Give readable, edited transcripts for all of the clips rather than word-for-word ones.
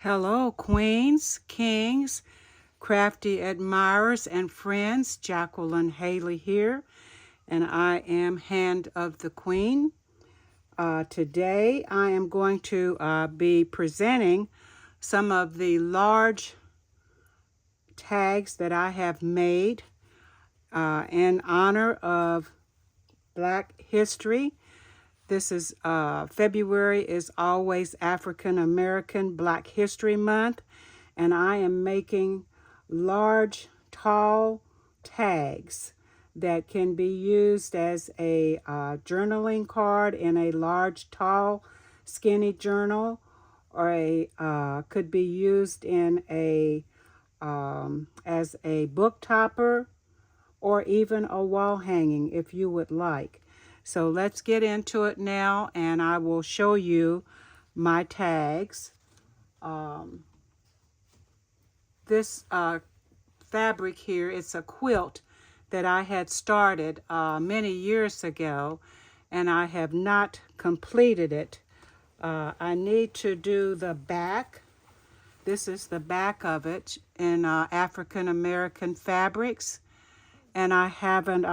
Hello, queens, kings, crafty admirers, and friends. Jacqueline Haley here, and I am Hand of the Queen. Today, I am going to be presenting some of the large tags that I have made in honor of Black History. This is February is always African American Black History Month, and I am making large, tall tags that can be used as a journaling card in a large, tall, skinny journal, or a could be used in a as a book topper, or even a wall hanging if you would like. So let's get into it now, and I will show you my tags. This fabric here, it's a quilt that I had started many years ago, and I have not completed it. I need to do the back. This is the back of it in African American fabrics, and I haven't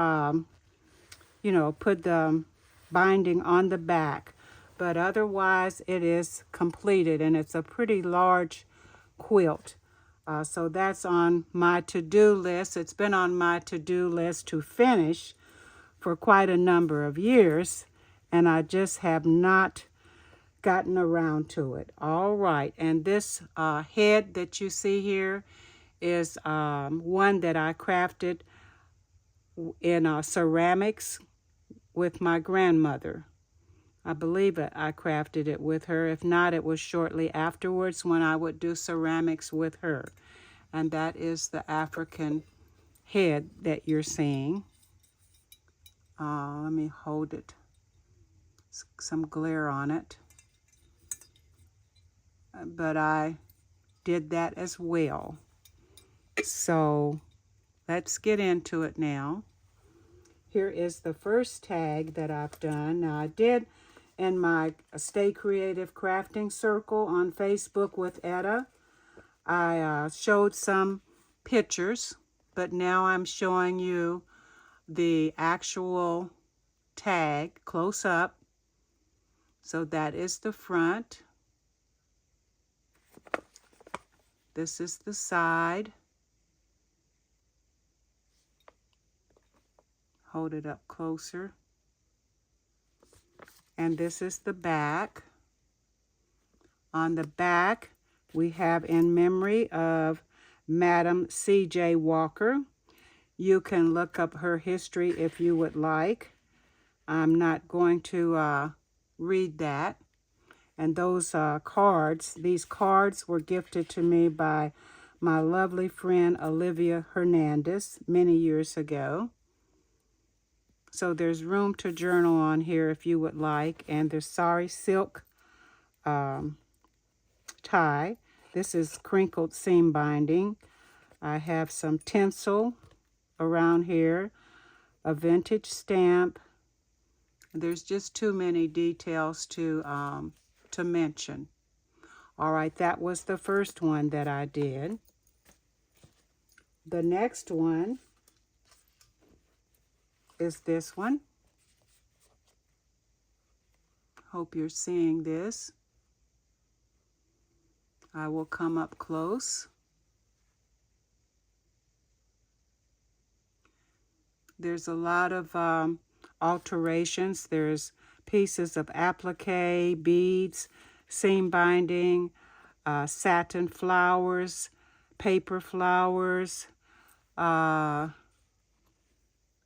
put the binding on the back, but otherwise it is completed, and it's a pretty large quilt. So that's on my to-do list. It's been on my to-do list to finish for quite a number of years, and I just have not gotten around to it. All right, and this head that you see here is one that I crafted in ceramics with my grandmother. I believe I crafted it with her. If not, it was shortly afterwards when I would do ceramics with her. And that is the African head that you're seeing. Let me hold it. Some glare on it. But I did that as well. So let's get into it now. Here is the first tag that I've done. Now, I did in my Stay Creative Crafting Circle on Facebook with Etta. I showed some pictures, but now I'm showing you the actual tag close up. So that is the front. This is the side. Hold it up closer. And this is the back. On the back, we have in memory of Madam C.J. Walker. You can look up her history if you would like. I'm not going to read that. And those cards, these cards were gifted to me by my lovely friend Olivia Hernandez many years ago. So there's room to journal on here if you would like. And there's sari silk tie. This is crinkled seam binding. I have some tinsel around here, a vintage stamp. There's just too many details to mention. All right, that was the first one that I did. The next one is this one. Hope you're seeing this. I will come up close. There's a lot of alterations. There's pieces of applique, beads, seam binding, satin flowers, paper flowers,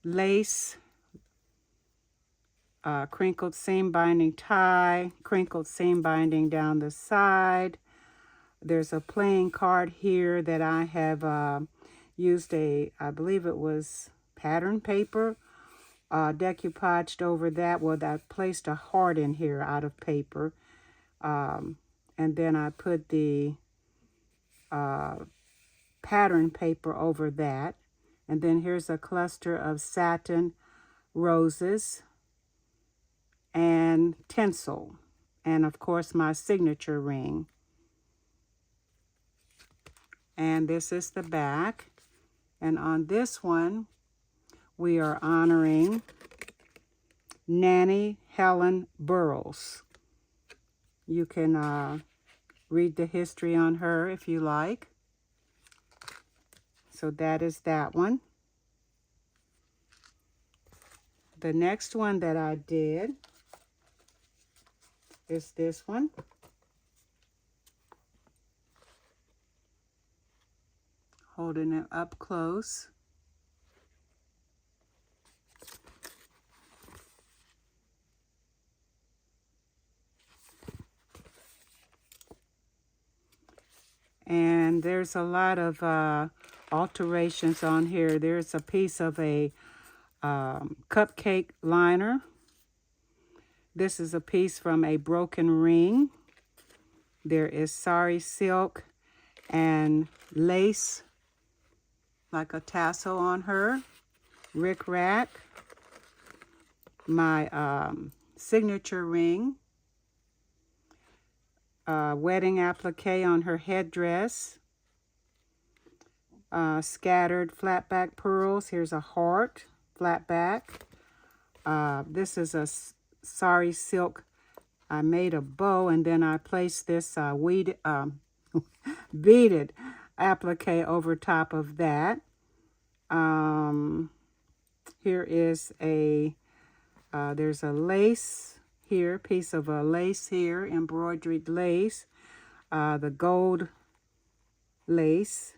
lace, crinkled seam binding tie, crinkled seam binding down the side. There's a playing card here that I have used I believe it was pattern paper, decoupaged over that. Well, I placed a heart in here out of paper. And then I put the pattern paper over that. And then here's a cluster of satin roses and tinsel. And of course, my signature ring. And this is the back. And on this one, we are honoring Nanny Helen Burroughs. You can read the history on her if you like. So that is that one. The next one that I did is this one. Holding it up close. And there's a lot of alterations on here. There's a piece of a cupcake liner. This is a piece from a broken ring. There is sari silk and lace, like a tassel on her. Rick Rack. My signature ring. Wedding applique on her headdress. Scattered flat back pearls. Here's a heart, flat back. This is a sari silk. I made a bow and then I placed this beaded applique over top of that. Here is there's a lace here, piece of a lace here, embroidered lace. The gold lace,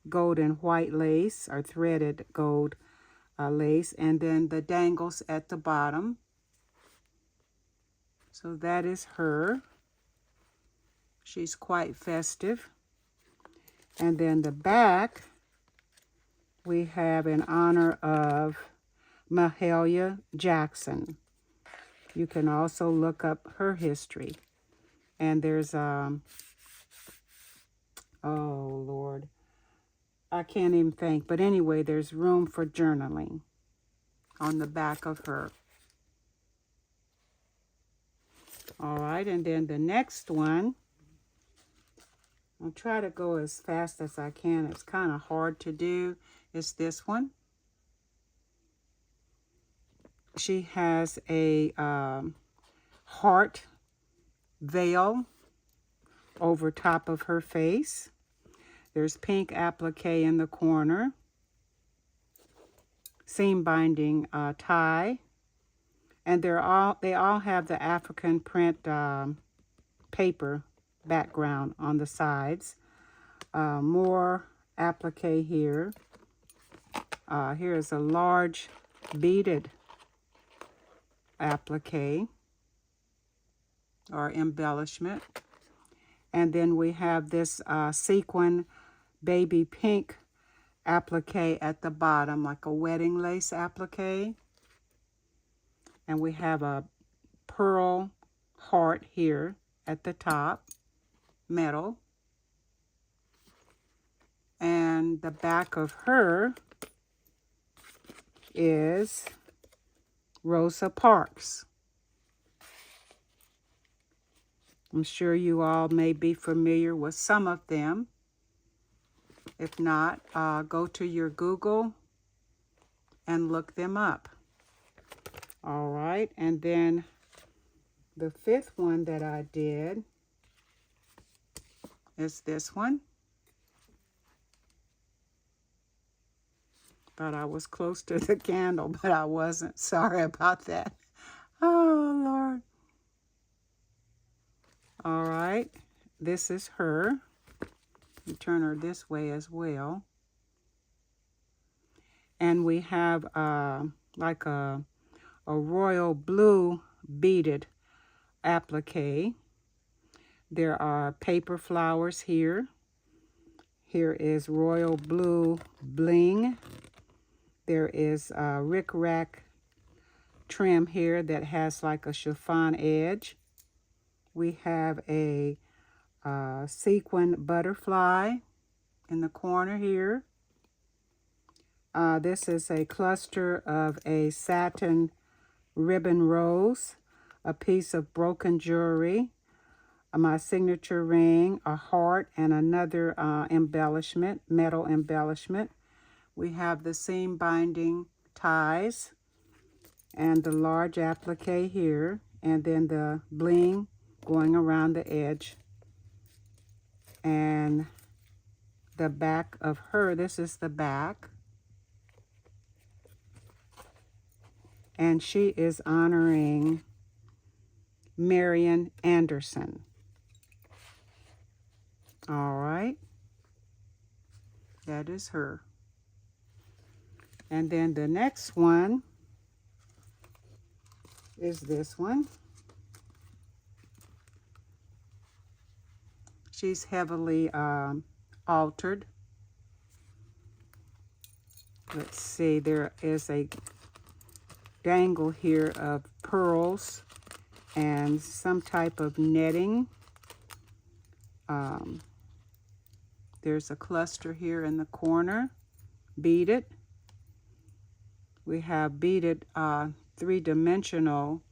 gold and white lace, or threaded gold lace, and then the dangles at the bottom. So that is her. She's quite festive. And then the back, we have in honor of Mahalia Jackson. You can also look up her history. And there's, oh Lord, I can't even think. But anyway, there's room for journaling on the back of her. All right, and then the next one, I'll try to go as fast as I can. It's kind of hard to do. It's this one. She has a heart veil over top of her face. There's pink applique in the corner. Seam binding tie. And they all have the African print paper background on the sides. More applique here. Here is a large beaded applique or embellishment. And then we have this sequin baby pink applique at the bottom, like a wedding lace applique. And we have a pearl heart here at the top, metal. And the back of her is Rosa Parks. I'm sure you all may be familiar with some of them. If not, go to your Google and look them up. All right, and then the fifth one that I did is this one. Thought I was close to the candle, but I wasn't. Sorry about that. Oh, Lord. All right, this is her. You turn her this way as well. And we have like a royal blue beaded applique. There are paper flowers here. Here is royal blue bling. There is a Rick Rack trim here that has like a chiffon edge. We have a sequin butterfly in the corner here. This is a cluster of a satin ribbon rose, a piece of broken jewelry, my signature ring, a heart, and another embellishment, metal embellishment. We have the seam binding ties and the large applique here, and then the bling going around the edge. And the back of her, this is the back. And she is honoring Marian Anderson. All right. That is her. And then the next one is this one. She's heavily altered. Let's see, there is a dangle here of pearls and some type of netting. There's a cluster here in the corner, beaded. We have beaded three-dimensional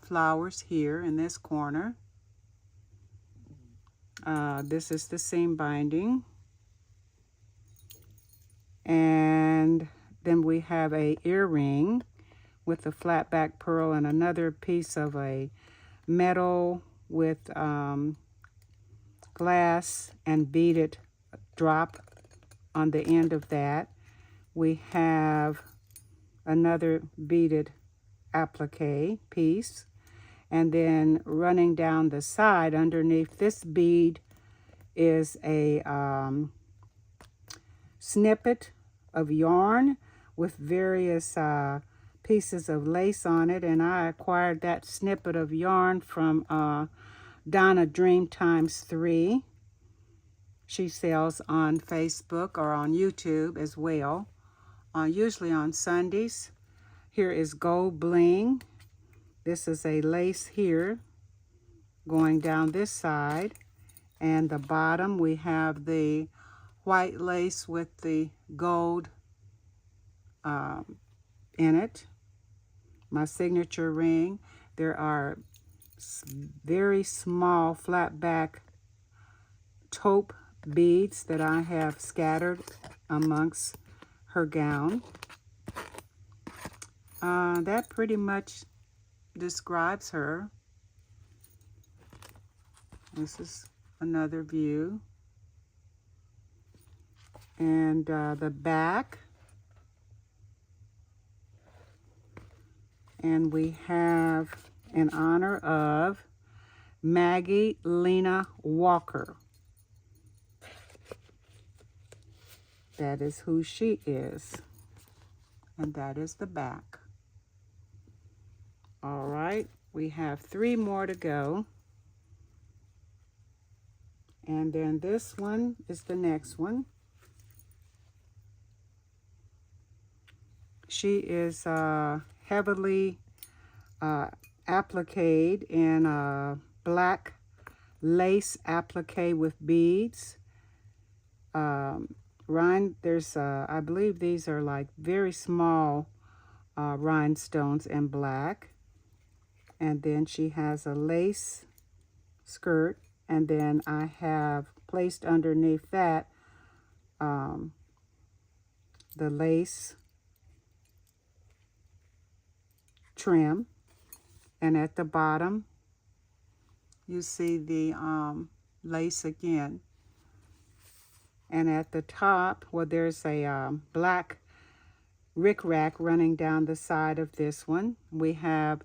flowers here in this corner. This is the seam binding. And then we have a earring with a flat back pearl and another piece of a metal with glass and beaded drop on the end of that. We have another beaded applique piece, and then running down the side underneath this bead is a snippet of yarn with various pieces of lace on it, and I acquired that snippet of yarn from Donna Dream Times 3. She sells on Facebook or on YouTube as well, usually on Sundays. Here is gold bling. This is a lace here going down this side, and the bottom we have the white lace with the gold in it. My signature ring. There are very small flat back taupe beads that I have scattered amongst her gown. That pretty much describes her. This is another view. And the back. And we have in honor of Maggie Lena Walker. That is who she is. And that is the back. All right, we have 3 more to go. And then this one is the next one. She is heavily appliqued in a black lace applique with beads. There's I believe these are like very small rhinestones in black. And then she has a lace skirt, and then I have placed underneath that the lace trim, and at the bottom you see the lace again, and at the top, well, there's a black rickrack running down the side of this one. We have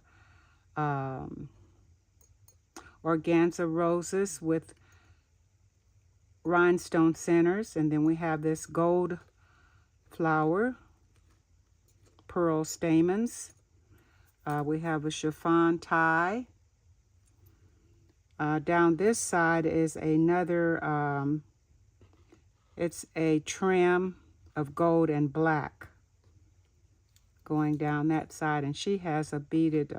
organza roses with rhinestone centers, and then we have this gold flower, pearl stamens. We have a chiffon tie. Down this side is another, it's a trim of gold and black going down that side, and she has a beaded,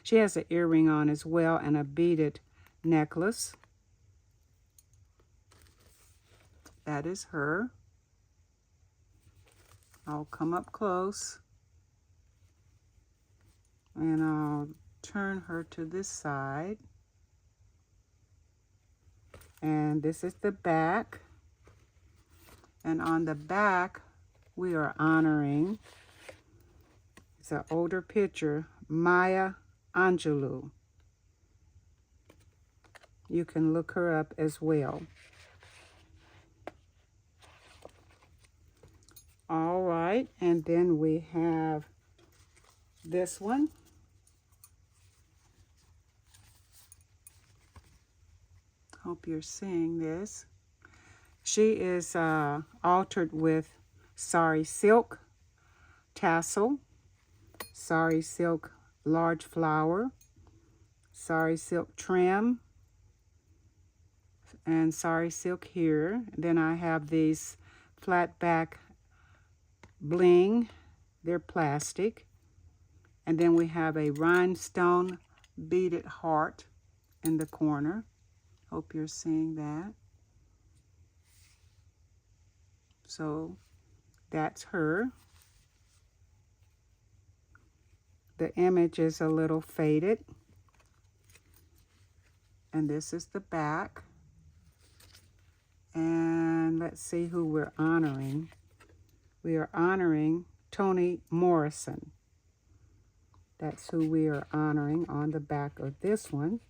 she has an earring on as well and a beaded necklace. That is her. I'll come up close and I'll turn her to this side. And this is the back. And on the back, we are honoring, it's an older picture, Maya Angelou. You can look her up as well. All right, and then we have this one. Hope you're seeing this. She is altered with sari silk tassel, sari silk large flower, sari silk trim, and sari silk here. Then I have these flat back bling. They're plastic. And then we have a rhinestone beaded heart in the corner. Hope you're seeing that. So that's her. The image is a little faded. And this is the back. And let's see who we're honoring. We are honoring Toni Morrison. That's who we are honoring on the back of this one.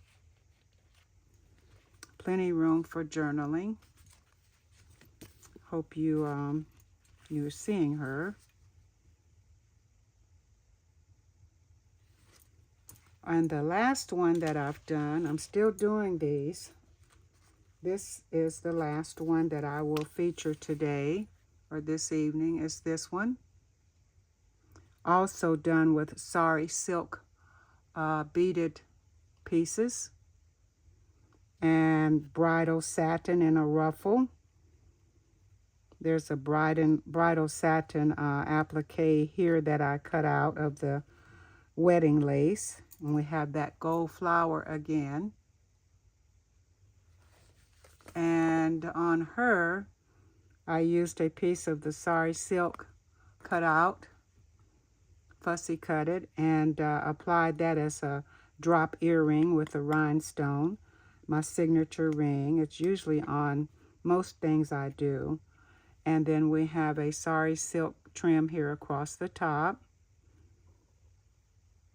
Plenty room for journaling. Hope you're seeing her. And the last one that I've done, I'm still doing these. This is the last one that I will feature today or this evening is this one. Also done with sari silk beaded pieces and bridal satin in a ruffle. There's a bridal satin applique here that I cut out of the wedding lace. And we have that gold flower again. And on her, I used a piece of the sari silk cut out, fussy cut it, and applied that as a drop earring with a rhinestone, my signature ring. It's usually on most things I do. And then we have a sari silk trim here across the top.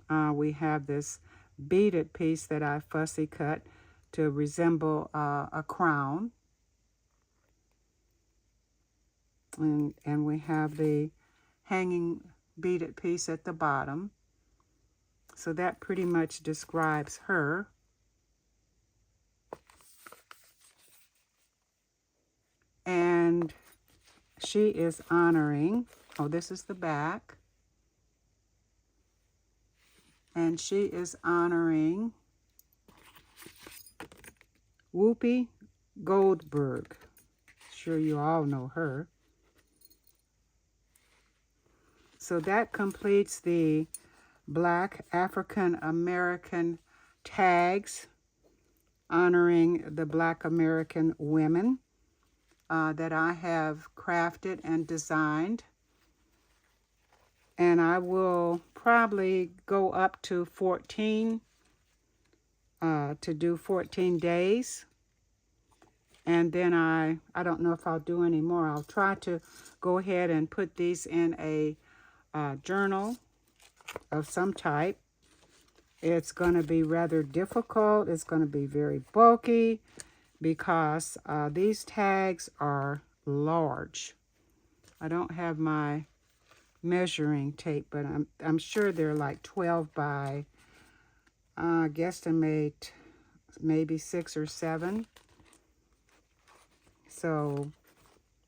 We have this beaded piece that I fussy cut to resemble a crown. And we have the hanging beaded piece at the bottom. So that pretty much describes her. And she is honoring, oh, this is the back. And she is honoring Whoopi Goldberg. Sure you all know her. So that completes the Black African American tags honoring the Black American women that I have crafted and designed. And I will probably go up to 14 to do 14 days. And then I don't know if I'll do any more. I'll try to go ahead and put these in a journal of some type. It's going to be rather difficult. It's going to be very bulky because these tags are large. I don't have my measuring tape, but I'm sure they're like 12 by guesstimate maybe 6 or 7. So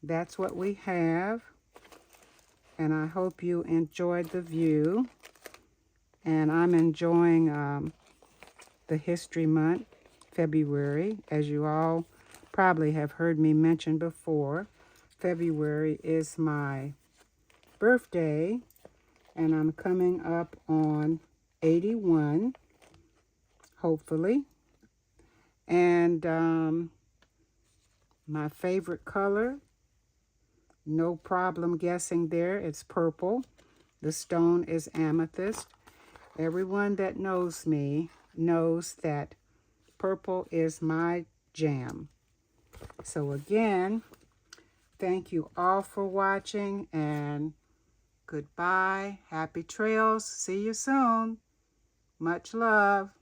that's what we have. And I hope you enjoyed the view. And I'm enjoying the History Month, February. As you all probably have heard me mention before, February is my birthday. And I'm coming up on 81, hopefully. And my favorite color, no problem guessing there, it's purple. The stone is amethyst. Everyone that knows me knows that purple is my jam. So again, thank you all for watching, and goodbye. Happy trails. See you soon. Much love.